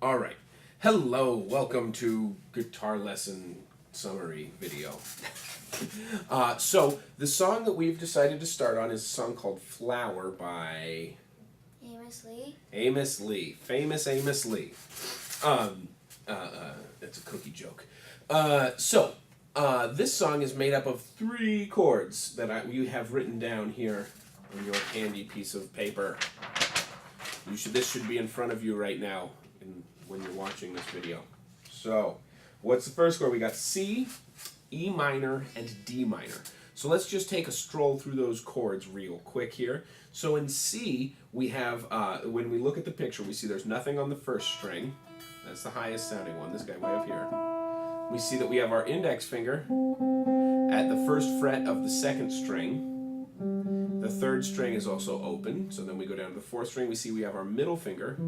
All right. Hello, welcome to guitar lesson summary video. So the song that we've decided to start on is a song called Flower by Amos Lee. Amos Lee, famous Amos Lee. That's a cookie joke. This song is made up of 3 chords that you have written down here on your handy piece of paper. This should be in front of you right now when you're watching this video. So, what's the first chord? We got C, E minor, and D minor. So let's just take a stroll through those chords real quick here. So in C, we have, when we look at the picture, we see there's nothing on the first string. That's the highest sounding one, this guy way up here. We see that we have our index finger at the first fret of the 2nd string. The 3rd string is also open, so then we go down to the 4th string. We see we have our middle finger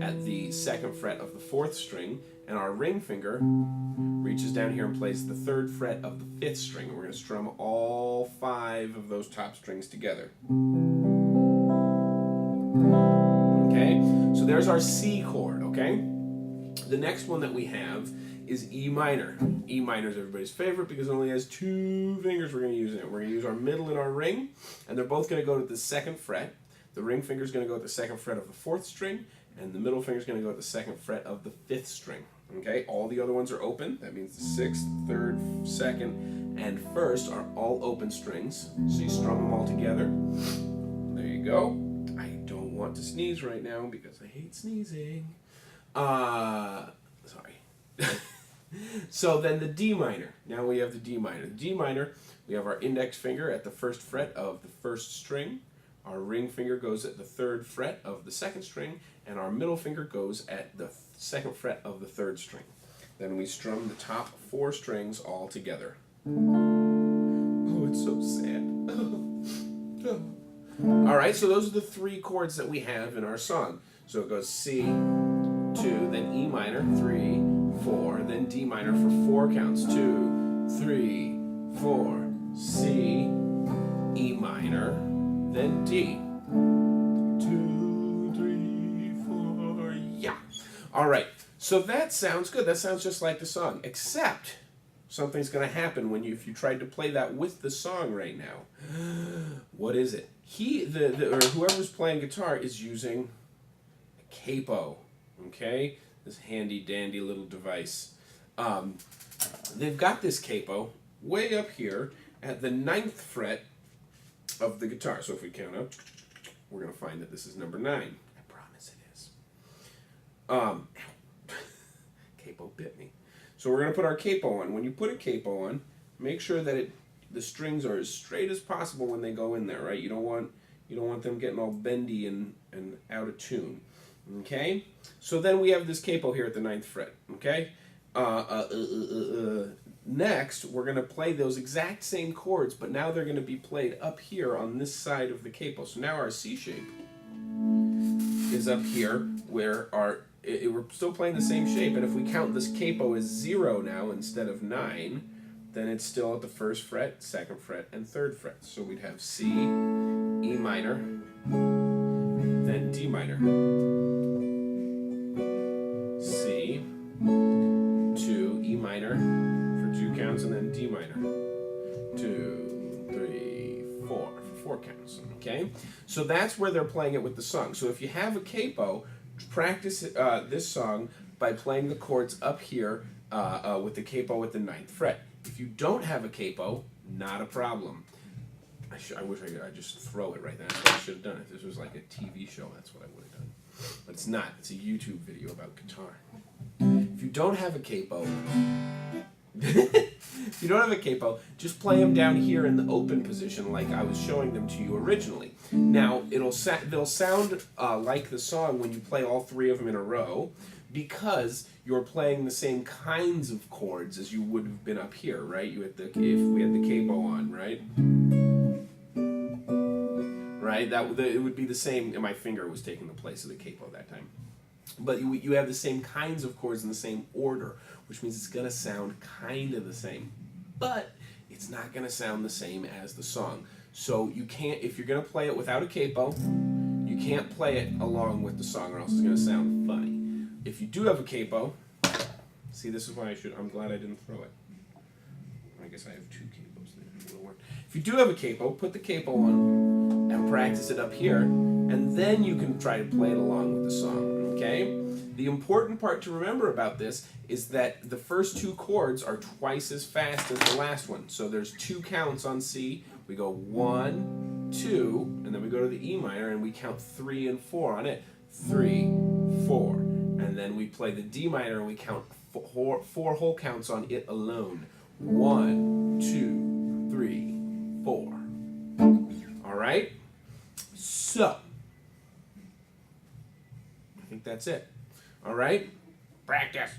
at the 2nd fret of the 4th string, and our ring finger reaches down here and plays the 3rd fret of the 5th string. And we're going to strum all 5 of those top strings together. Okay, so there's our C chord, okay? The next one that we have is E minor. E minor is everybody's favorite because it only has 2 fingers we're going to use in it. We're going to use our middle and our ring, and they're both going to go to the 2nd fret. The ring finger is going to go at the 2nd fret of the 4th string, and the middle finger is going to go at the 2nd fret of the 5th string. Okay, all the other ones are open. That means the 6th, 3rd, 2nd, and 1st are all open strings. So you strum them all together. There you go. I don't want to sneeze right now because I hate sneezing. Sorry. So then the D minor. Now we have the D minor. The D minor, we have our index finger at the 1st fret of the 1st string. Our ring finger goes at the 3rd fret of the 2nd string, and our middle finger goes at the 2nd fret of the 3rd string. Then we strum the top 4 strings all together. Oh, it's so sad. Alright, so those are the 3 chords that we have in our song. So it goes C, 2, then E minor, 3, 4, then D minor for 4 counts. 2, 3, 4, C, E minor, then D. 2, 3, 4, yeah. All right, so that sounds good. That sounds just like the song, except something's going to happen if you tried to play that with the song right now. What is it? Or whoever's playing guitar is using a capo, okay? This handy dandy little device. They've got this capo way up here at the 9th fret of the guitar. So if we count up, we're going to find that this is number 9. I promise it is. Capo bit me. So we're going to put our capo on. When you put a capo on, make sure that the strings are as straight as possible when they go in there, right? You don't want them getting all bendy and out of tune. Okay? So then we have this capo here at the 9th fret, okay? Next, we're going to play those exact same chords, but now they're going to be played up here on this side of the capo. So now our C shape is up here where we're still playing the same shape, and if we count this capo as 0 now instead of 9, then it's still at the 1st fret, 2nd fret, and 3rd fret. So we'd have C, E minor, then D minor. C, 2, E minor for 2 counts, and then D minor. 2, 3, 4 for 4 counts. Okay? So that's where they're playing it with the song. So if you have a capo, practice this song by playing the chords up here with the capo at the 9th fret. If you don't have a capo, not a problem. I wish I could just throw it right there. That's what I should have done. If this was like a TV show, that's what I would have done. But it's not. It's a YouTube video about guitar. If you don't have a capo, just play them down here in the open position like I was showing them to you originally. Now, they'll sound like the song when you play all 3 of them in a row, because you're playing the same kinds of chords as you would have been up here, right? If we had the capo on, right? Right? It would be the same, and my finger was taking the place of the capo that time. But you have the same kinds of chords in the same order, which means it's going to sound kind of the same. But it's not going to sound the same as the song. So you can't, if you're going to play it without a capo, you can't play it along with the song or else it's going to sound funny. If if you do have a capo, see, this is why I'm glad I didn't throw it. I guess I have two capos there. If you do have a capo, put the capo on and practice it up here, and then you can try to play it along with the song, okay? The important part to remember about this is that the first two chords are twice as fast as the last one. So there's 2 counts on C. We go 1, 2, and then we go to the E minor and we count 3 and 4 on it. 3, 4. And then we play the D minor and we count 4 whole counts on it alone. 1, 2, 3, 4. All right? So, I think that's it. All right? Practice.